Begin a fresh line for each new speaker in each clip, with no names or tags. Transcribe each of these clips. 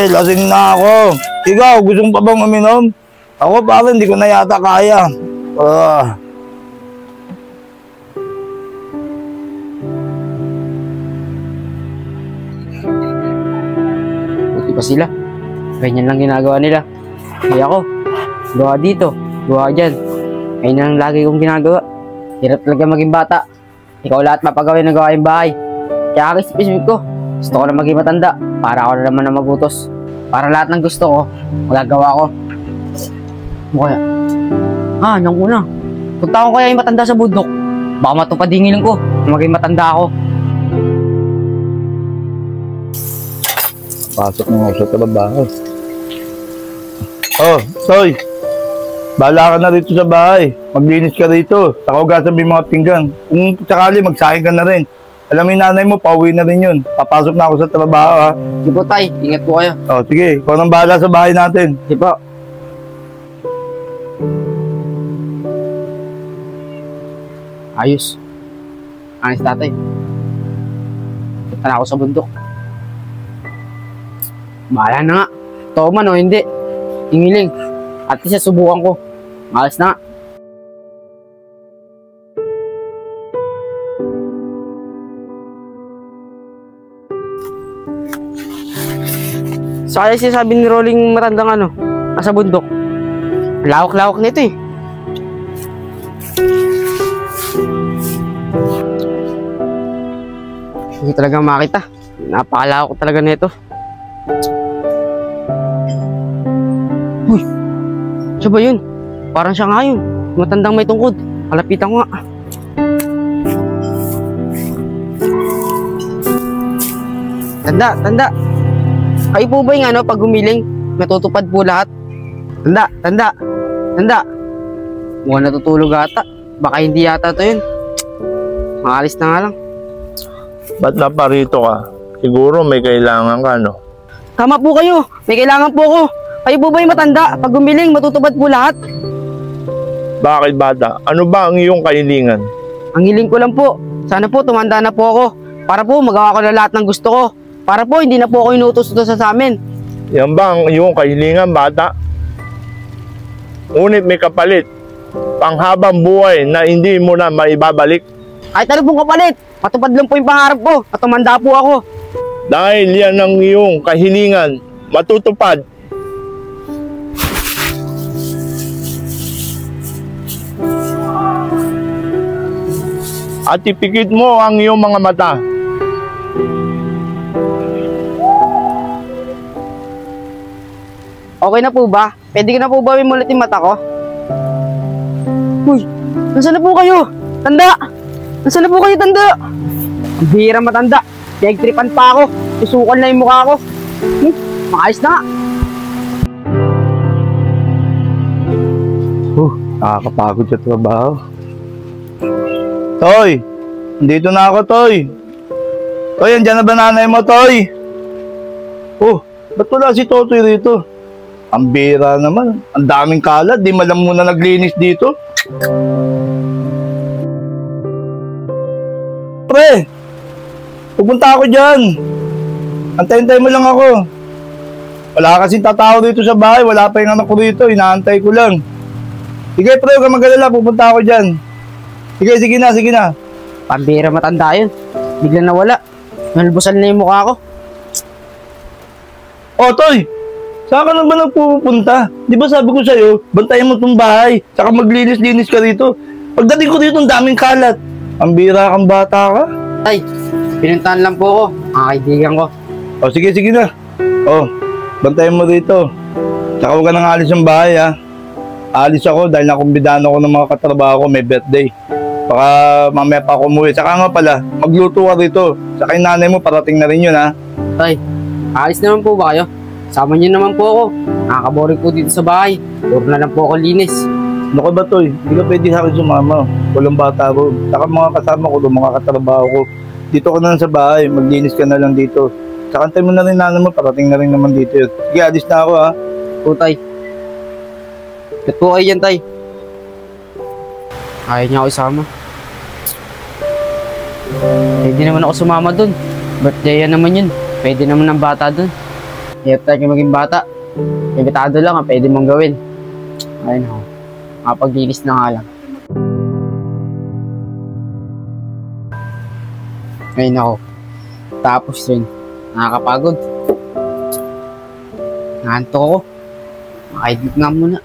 Pare, lasing na ako. Ikaw, gusto mo pa bang uminom? Ako pare, hindi ko na yata kaya.
Buti pa sila. Ganyan lang ginagawa nila. Kaya ako, gawa dito, gawa dyan. Ayun lang lagi kong ginagawa. Hirap talaga maging bata. Ikaw lahat mapagawin ng gawain bahay. Kaya specific ko, gusto ko na maging matanda para ako na naman na magutos. Para lahat ng gusto ko, magagawa ko. Ano kaya? Nang una. Punta ko kaya yung matanda sa bundok. Baka matupad yung hiling ko na maging matanda ako.
Pasok mo sa trabaho. Oh, Toy. Bahala ka na rito sa bahay. Maglinis ka rito. Saka hugasan mo yung mga pinggan. Kung sakali, magsahin ka na rin. Alam mo yung nanay mo, pauwi na rin yun. Papasok na ako sa trabaho, ha?
Sige po, tay. Ingat po kayo.
Oh, sige. Ikaw nang bahala sa bahay natin.
Sige po. Ayos. Ayos, tatay. Punta na ako sa bundok. Bahala na nga. Totoo man o hindi. Hingiling. At least subukan ko. Malas na nga. So kaya sinasabi ni Rolling matandang ano, nasa bundok. Lawak-lawak nito eh. Hindi talaga makita. Napakalawak talaga nito. Uy, siya ba yun? Parang siya nga yun. Matandang may tungkod. Kalapitan ko nga. Tanda. Kayo po ba yung ano, pag gumiling, matutupad po lahat? Tanda. Mukhang natutulog ata. Baka hindi yata to yun. Maalis na nga lang.
Ba't naparito ka? Siguro may kailangan ka, no?
Tama po kayo. May kailangan po ako. Kayo po ba yung matanda? Pag gumiling, matutupad po lahat?
Bakit bata? Ano ba ang iyong kahilingan?
Ang hiling ko lang po. Sana po tumanda na po ako. Para po magawa ko na lahat ng gusto ko. Para po hindi na po ako inuutos-utos sa amin.
Yan ba ang iyong kahilingan, bata? Ngunit may kapalit. Panghabang buhay na hindi mo na maibabalik.
Kahit ano pong kapalit, matupad lang po yung pangarap ko at tumanda po ako.
Dahil yan ang iyong kahilingan, matutupad. At ipikit mo ang iyong mga mata.
Okay na po ba? Pwede ko na po ba imulit yung mata ko? Uy, nasaan na po kayo? Tanda! Nasaan na po kayo, tanda? Ang bihira matanda. Pinagtripan pa ako. Susukan na yung mukha ko. Maayos na nga.
Nakakapagod sa trabaho. Toy! Nandito na ako, Toy. Toy, andyan na ba nanay mo, Toy? Ba't wala si Totoy rito? Ang bira naman. Ang daming kalat. Di malam muna naglinis dito. Pre! Pupunta ako dyan. Antay-antay mo lang ako. Wala kasing tatao dito sa bahay. Wala pa yung anak ko rito. Inaantay ko lang. Sige, pre, huwag kang mag-alala. Pupunta ako dyan. Sige na.
Pambira matanda yun. Bigla nawala. Nalbusan na yung mukha ko.
Toy! Saan ka na ba nagpupunta? Di ba sabi ko sa'yo, bantayan mo itong bahay. Saka maglinis-linis ka rito. Pagdating ko dito, ang daming kalat. Ang bira kang bata ka.
Tay, pinuntahan lang po ako. Mga kaibigan ko.
Sige na. Bantayan mo rito. Saka huwag ka nang alis ng bahay, ha. Alis ako dahil nakumbidahan ako ng mga katrabaho ko, may birthday. Baka mamaya pa ako umuwi. Saka nga pala, magluto ka rito. Saka yung nanay mo, parating na rin yun, ha.
Tay, alis naman po ba kayo? Sama niyo naman po ako. Nakakaboring po dito sa bahay. Puro na lang po ako linis.
Ano ka ba, Toy? Hindi ka pwede sa akin sumama. Walang bata ro. Saka mga kasama ko, mga katrabaho ko. Dito ka na lang sa bahay. Maglinis ka na lang dito. Saka antay mo na rin nanay mo. Parating na rin naman dito yun. Sige, alis na ako, ha.
Tay. Ba't po kayo yan, Tay? Ayaw niya ako isama. Pwede naman ako sumama dun. Birthday yan naman yun. Pwede naman ng bata dun. Hirap talaga maging bata. Limitado lang ang pwede mong gawin. Ayun ako. Makapaglinis na nga lang. Ayun ako. Tapos rin, nakakapagod. Nahanto ako. Makaidlip nga muna.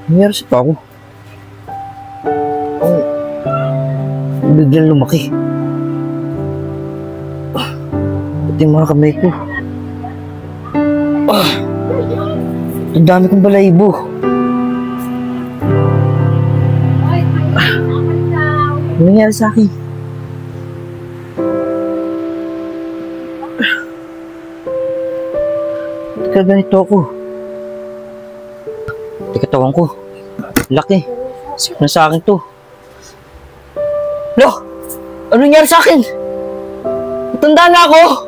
Nangyari sa pa ako? Biglang lumaki. Pati yung mga kamay ko. Ang dami kong balahibo. Ano nangyari sa akin? Teka, ganito ako. Katawan ko. Laki. Sakit na sa akin to. Lo! Ano nangyari sa akin? Matanda na ako!